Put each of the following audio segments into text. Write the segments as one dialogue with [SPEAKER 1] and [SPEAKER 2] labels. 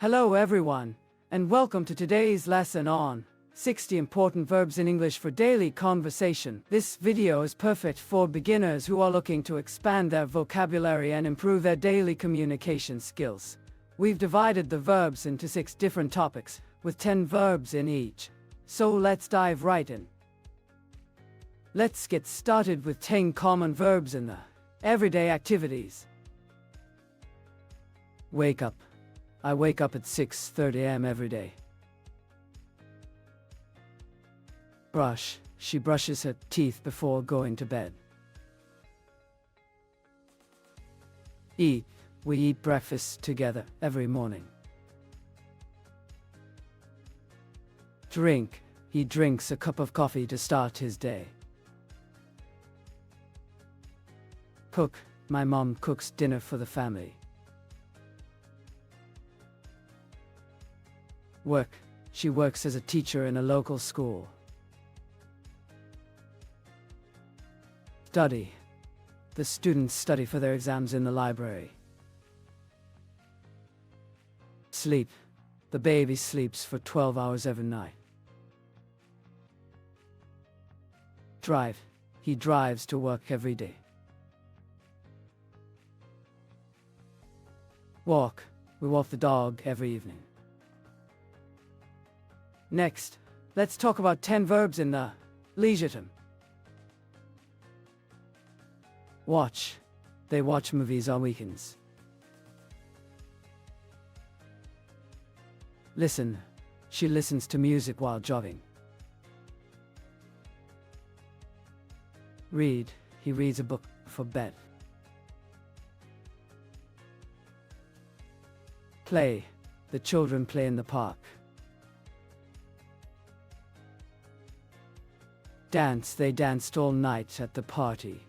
[SPEAKER 1] Hello everyone, and welcome to today's lesson on 60 important verbs in English for daily conversation. This video is perfect for beginners who are looking to expand their vocabulary and improve their daily communication skills. We've divided the verbs into 6 different topics, with 10 verbs in each. So let's dive right in. Let's get started with 10 common verbs in the everyday activities. Wake up. I wake up at 6:30 a.m. every day. Brush. She brushes her teeth before going to bed. Eat. We eat breakfast together every morning. Drink. He drinks a cup of coffee to start his day. Cook. My mom cooks dinner for the family. Work. She works as a teacher in a local school. Study. The students study for their exams in the library. Sleep. The baby sleeps for 12 hours every night. Drive. He drives to work every day. Walk. We walk the dog every evening. Next, let's talk about 10 verbs in the leisure time. Watch. They watch movies on weekends. Listen. She listens to music while jogging. Read. He reads a book for bed. Play. The children play in the park. Dance. They danced all night at the party.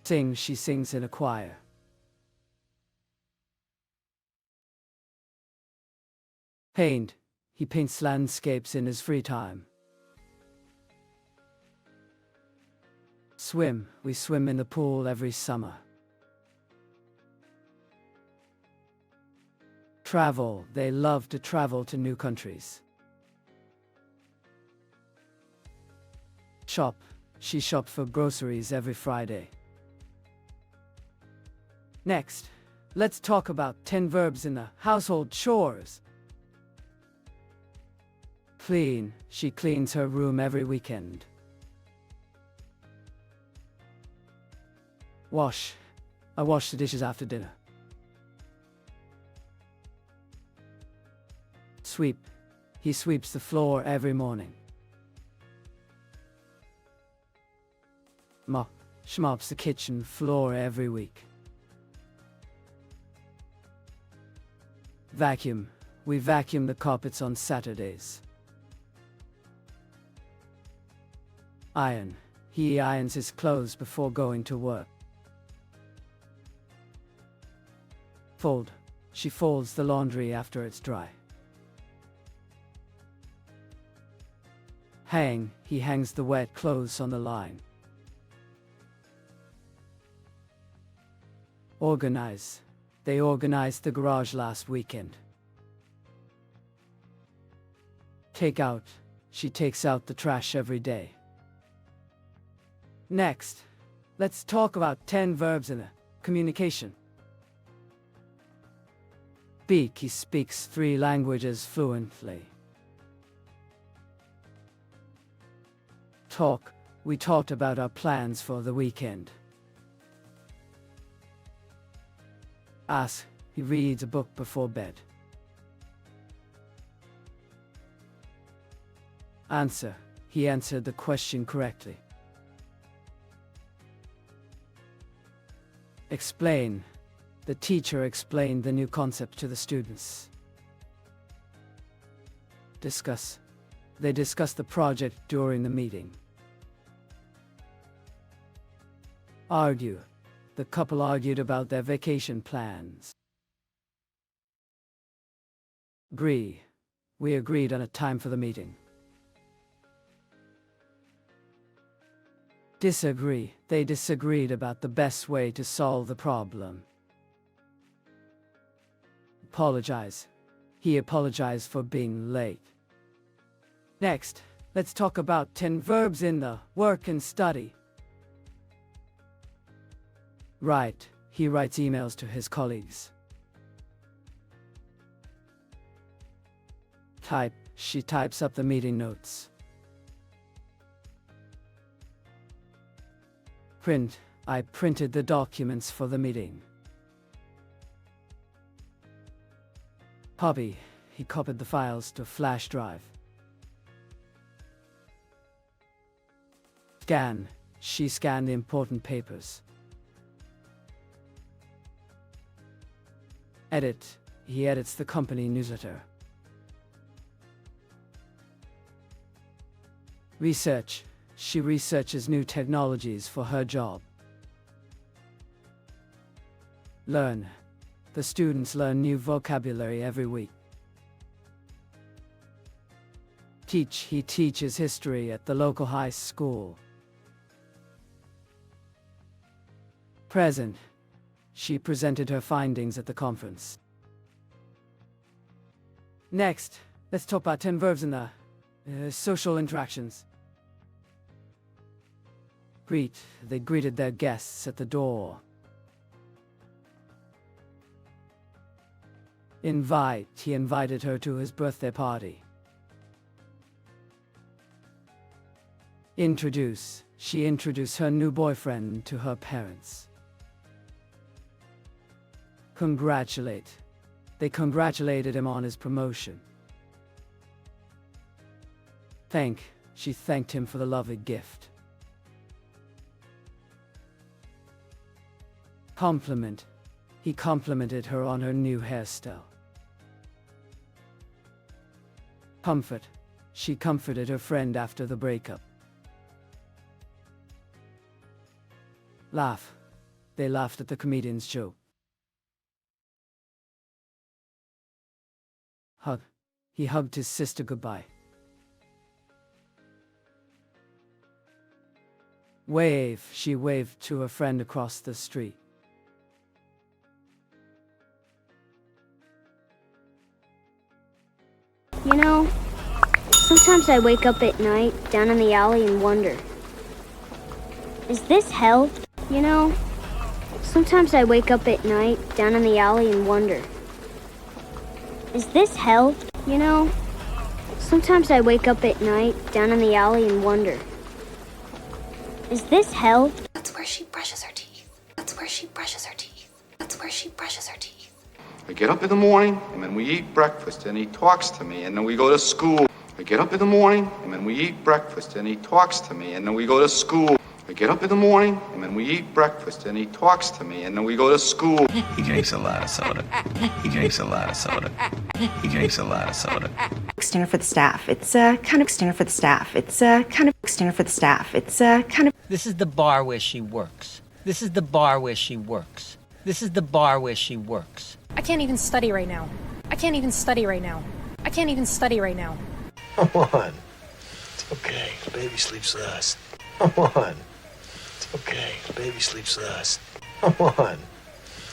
[SPEAKER 1] Sing. She sings in a choir. Paint. He paints landscapes in his free time. Swim. We swim in the pool every summer. Travel. They love to travel to new countries. Shop. She shops for groceries every Friday. Next, let's talk about 10 verbs in the household chores. Clean. She cleans her room every weekend. Wash. I wash the dishes after dinner. Sweep. He sweeps the floor every morning. Mop. She mops the kitchen floor every week. Vacuum. We vacuum the carpets on Saturdays. Iron. He irons his clothes before going to work. Fold. She folds the laundry after it's dry. Hang. He hangs the wet clothes on the line. Organize. They organized the garage last weekend. Take out. She takes out the trash every day. Next, let's talk about 10 verbs in the communication. Speak. He speaks 3 languages fluently. Talk. We talked about our plans for the weekend. Ask. He reads a book before bed. Answer. He answered the question correctly. Explain. The teacher explained the new concept to the students. Discuss. They discussed the project during the meeting. Argue. The couple argued about their vacation plans. Agree. We agreed on a time for the meeting. Disagree. They disagreed about the best way to solve the problem. apologize. He apologized for being late. Next, let's talk about 10 verbs in the work and study. Write. He writes emails to his colleagues. Type. She types up the meeting notes. Print. I printed the documents for the meeting. Copy. He copied the files to a flash drive. Scan. She scanned the important papers. Edit. He edits the company newsletter. Research. She researches new technologies for her job. Learn. The students learn new vocabulary every week. Teach. He teaches history at the local high school. Present. She presented her findings at the conference. Next, let's talk about 10 verbs in the social interactions. Greet. They greeted their guests at the door. Invite. He invited her to his birthday party. Introduce. She introduced her new boyfriend to her parents. Congratulate. They congratulated him on his promotion. Thank. She thanked him for the lovely gift. Compliment. He complimented her on her new hairstyle. Comfort. She comforted her friend after the breakup. Laugh. They laughed at the comedian's joke. Hug. He hugged his sister goodbye. Wave. She waved to her friend across the street.
[SPEAKER 2] You know, sometimes I wake up at night down in the alley and wonder, is this hell? You know, sometimes I wake up at night down in the alley and wonder, is this hell? You know, sometimes I wake up at night down in the alley and wonder, is this hell?
[SPEAKER 3] That's where she brushes her teeth. That's where she brushes her teeth. That's where she brushes her teeth.
[SPEAKER 4] I get up in the morning, and then we eat breakfast, and he talks to me, and then we go to school. I get up in the morning, and then we eat breakfast, and he talks to me, and then we go to school. I get up in the morning, and then we eat breakfast, and he talks to me, and then we go to school.
[SPEAKER 5] He drinks a lot of soda. He drinks a lot of soda. He drinks a lot of soda.
[SPEAKER 6] Dinner for the staff. It's kind of dinner for the staff. It's kind of dinner for the staff. It's kind of.
[SPEAKER 7] This is the bar where she works. This is the bar where she works. This is the bar where she works.
[SPEAKER 8] I can't even study right now. I can't even study right now. I can't even study right now.
[SPEAKER 9] Come on. It's okay. The baby sleeps with us. Come on. It's okay. The baby sleeps with us. Come on.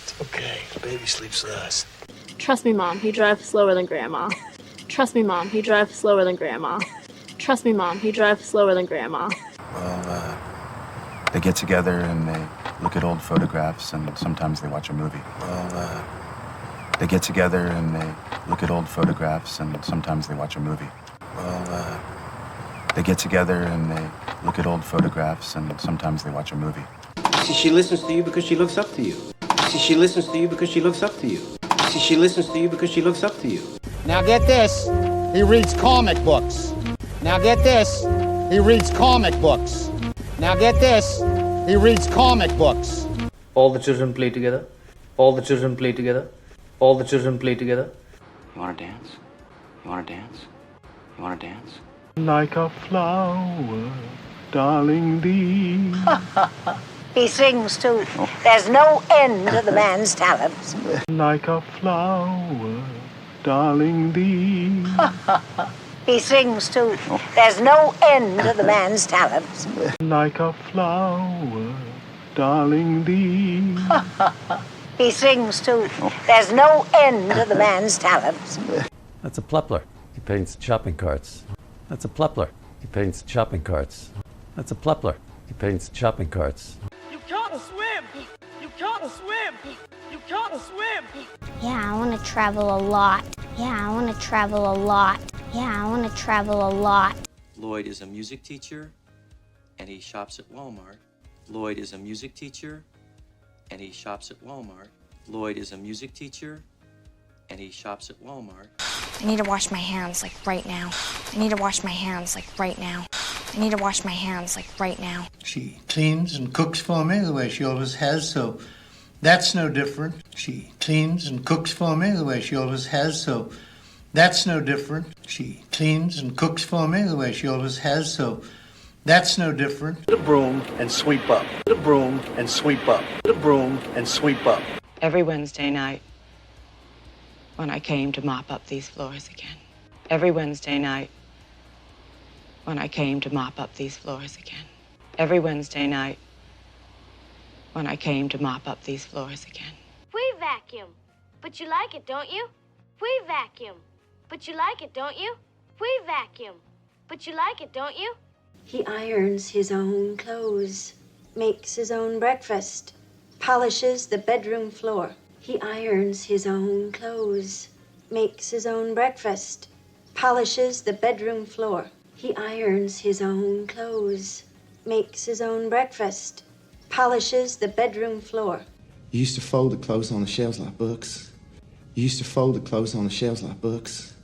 [SPEAKER 9] It's okay. The baby sleeps with us.
[SPEAKER 10] Trust me, Mom, he drives slower than Grandma. Trust me, Mom, he drives slower than Grandma. Trust me, Mom, he drives slower than Grandma.
[SPEAKER 5] Well, they get together and they look at old photographs and sometimes they watch a movie. Well, they get together and they look at old photographs and sometimes they watch a movie. Well, they get together and they look at old photographs and sometimes they watch a movie.
[SPEAKER 11] See, she listens to you because she looks up to you. See, she listens to you because she looks up to you. See, she listens to you because she looks up to you.
[SPEAKER 12] Now get this, he reads comic books. Now get this, he reads comic books. Now get this, he reads comic books.
[SPEAKER 13] All the children play together. All the children play together. All the children play together.
[SPEAKER 11] You wanna dance? You wanna dance? You wanna dance?
[SPEAKER 9] Like a flower, darling thee.
[SPEAKER 3] He sings too. There's no end to the man's talents.
[SPEAKER 9] Like a flower, darling thee.
[SPEAKER 3] He sings too. There's no end to the man's talents.
[SPEAKER 9] Like a flower, darling thee.
[SPEAKER 3] He sings too. There's no end to the man's talents.
[SPEAKER 14] That's a plepler. He paints shopping carts. That's a plepler. He paints shopping carts. That's a plepler. He paints shopping carts.
[SPEAKER 15] You can't swim! You can't swim! You can't swim!
[SPEAKER 2] Yeah, I want to travel a lot. Yeah, I want to travel a lot. Yeah, I want to travel a lot.
[SPEAKER 16] Lloyd is a music teacher, and he shops at Walmart. Lloyd is a music teacher, and he shops at Walmart. Lloyd is a music teacher, and he shops at Walmart.
[SPEAKER 17] I need to wash my hands, like, right now. I need to wash my hands, like, right now. I need to wash my hands, like, right now.
[SPEAKER 18] She cleans and cooks for me the way she always has, so that's no different. She cleans and cooks for me the way she always has, so that's no different. She cleans and cooks for me the way she always has, so that's no different.
[SPEAKER 9] The broom and sweep up. The broom and sweep up. The broom and sweep up.
[SPEAKER 19] Every Wednesday night, when I came to mop up these floors again. Every Wednesday night, when I came to mop up these floors again. Every Wednesday night, when I came to mop up these floors again.
[SPEAKER 2] We vacuum, but you like it, don't you? We vacuum, but you like it, don't you? We vacuum, but you like it, don't you?
[SPEAKER 20] He irons his own clothes, makes his own breakfast, polishes the bedroom floor. He irons his own clothes, makes his own breakfast, polishes the bedroom floor. He irons his own clothes, makes his own breakfast, polishes the bedroom floor.
[SPEAKER 21] You used to fold the clothes on the shelves like books. You used to fold the clothes on the shelves like books.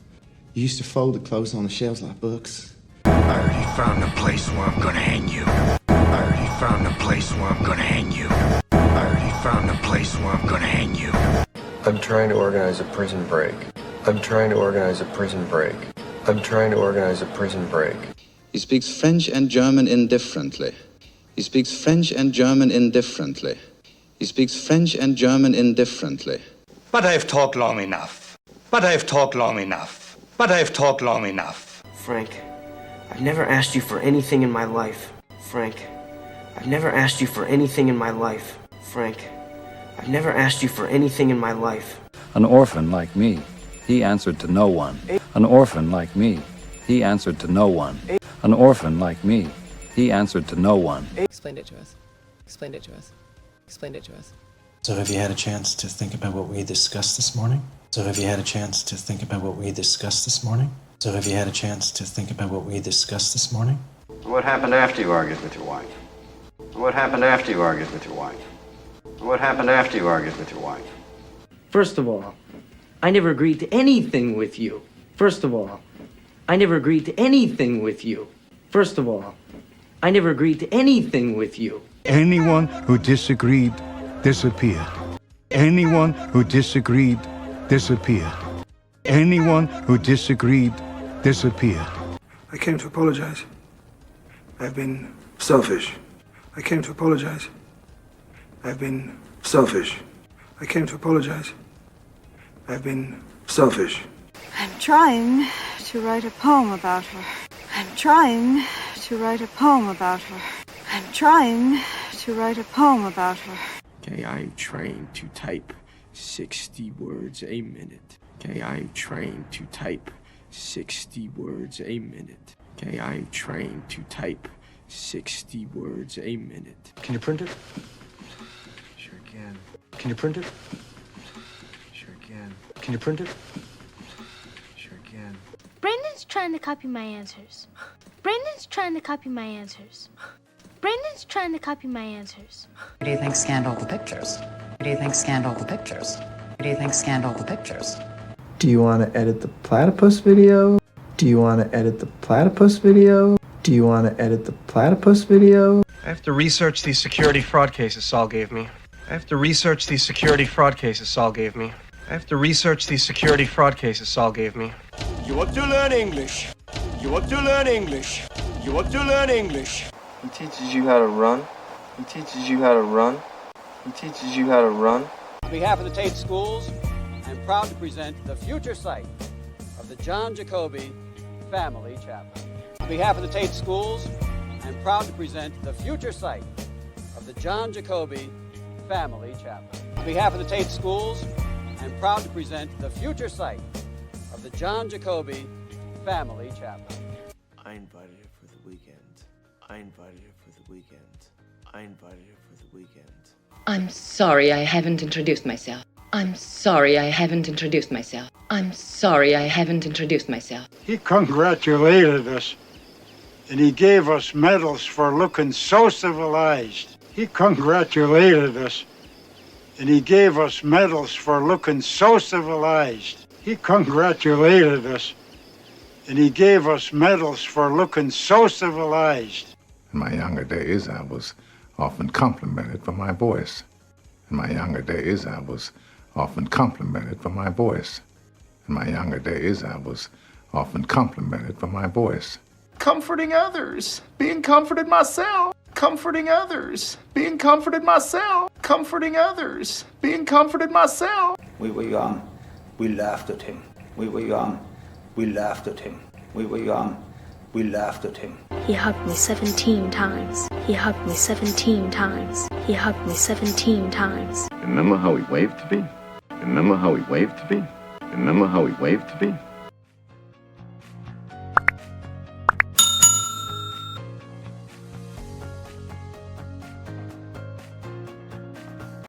[SPEAKER 21] You used to fold the clothes on the shelves like books.
[SPEAKER 22] I already found a place where I'm gonna hang you. I already found a place where I'm gonna hang you. I already found a place where I'm gonna hang you.
[SPEAKER 23] I'm trying to organize a prison break. I'm trying to organize a prison break. I'm trying to organize a prison break.
[SPEAKER 24] He speaks French and German indifferently. He speaks French and German indifferently. He speaks French and German indifferently.
[SPEAKER 22] But I've talked long enough. But I've talked long enough. But I've talked long enough.
[SPEAKER 25] Frank, I've never asked you for anything in my life. Frank, I've never asked you for anything in my life. Frank, I've never asked you for anything in my life.
[SPEAKER 14] An orphan like me, he answered to no one. An orphan like me, he answered to no one. An orphan like me, he answered to no one.
[SPEAKER 26] Explain it to us. Explain it to us. Explain it to us.
[SPEAKER 27] So have you had a chance to think about what we discussed this morning? So have you had a chance to think about what we discussed this morning? So have you had a chance to think about what we discussed this morning?
[SPEAKER 28] What happened after you argued with your wife? What happened after you argued with your wife? What happened after you argued with your wife?
[SPEAKER 25] First of all, I never agreed to anything with you. First of all, I never agreed to anything with you. First of all, I never agreed to anything with you.
[SPEAKER 29] Anyone who disagreed disappeared. Anyone who disagreed disappeared. Anyone who disagreed disappeared.
[SPEAKER 30] I came to apologize. I've been selfish. I came to apologize. I've been selfish. I came to apologize. I've been selfish.
[SPEAKER 31] I'm trying to write a poem about her. I'm trying to write a poem about her. I'm trying to write a poem about her.
[SPEAKER 25] Okay, I'm trained to type 60 words a minute. Okay, I'm trained to type 60 words a minute. Okay, I'm trained to type 60 words a minute.
[SPEAKER 27] Can you print it?
[SPEAKER 23] Sure can.
[SPEAKER 27] Can you print it?
[SPEAKER 23] Sure can.
[SPEAKER 27] Can you print it?
[SPEAKER 23] Sure can.
[SPEAKER 2] Brandon's trying to copy my answers. Brandon's trying to copy my answers. Brandon's trying to copy my answers.
[SPEAKER 32] Who do you think scanned all the pictures? Who do you think scanned all the pictures? Who do you think scanned all the pictures?
[SPEAKER 33] Do you want to edit the platypus video? Do you want to edit the platypus video? Do you want to edit the platypus video?
[SPEAKER 34] I have to research these security fraud cases Saul gave me. I have to research these security fraud cases Saul gave me. I have to research these security fraud cases Saul gave me.
[SPEAKER 9] You want to learn English. You want to learn English. You want to learn English.
[SPEAKER 23] He teaches you how to run. He teaches you how to run. He teaches you how to run.
[SPEAKER 35] On behalf of the Tate Schools, I'm proud to present the future site of the John Jacoby Family Chapel. On behalf of the Tate Schools, I'm proud to present the future site of the John Jacoby Family Chapel. On behalf of the Tate Schools, I'm proud to present the future site of the John Jacoby Family Chapel.
[SPEAKER 25] I invited her for the weekend. I invited her for the weekend. I invited her for the weekend.
[SPEAKER 32] I'm sorry I haven't introduced myself. I'm sorry I haven't introduced myself. I'm sorry I haven't introduced myself.
[SPEAKER 29] He congratulated us, and he gave us medals for looking so civilized. He congratulated us, and he gave us medals for looking so civilized. He congratulated us, and he gave us medals for looking so civilized.
[SPEAKER 1] In my younger days, I was often complimented for my voice. In my younger days, I was often complimented for my voice. In my younger days, I was often complimented for my voice.
[SPEAKER 3] Comforting others, being comforted myself. Comforting others, being comforted myself. Comforting others, being comforted myself.
[SPEAKER 4] We were young, we laughed at him. We were young, we laughed at him. We were young, we laughed at him.
[SPEAKER 5] He hugged me 17 times. He hugged me 17 times. He hugged me 17 times.
[SPEAKER 14] Remember how he waved to me? Remember how he waved to me? Remember how he waved to me?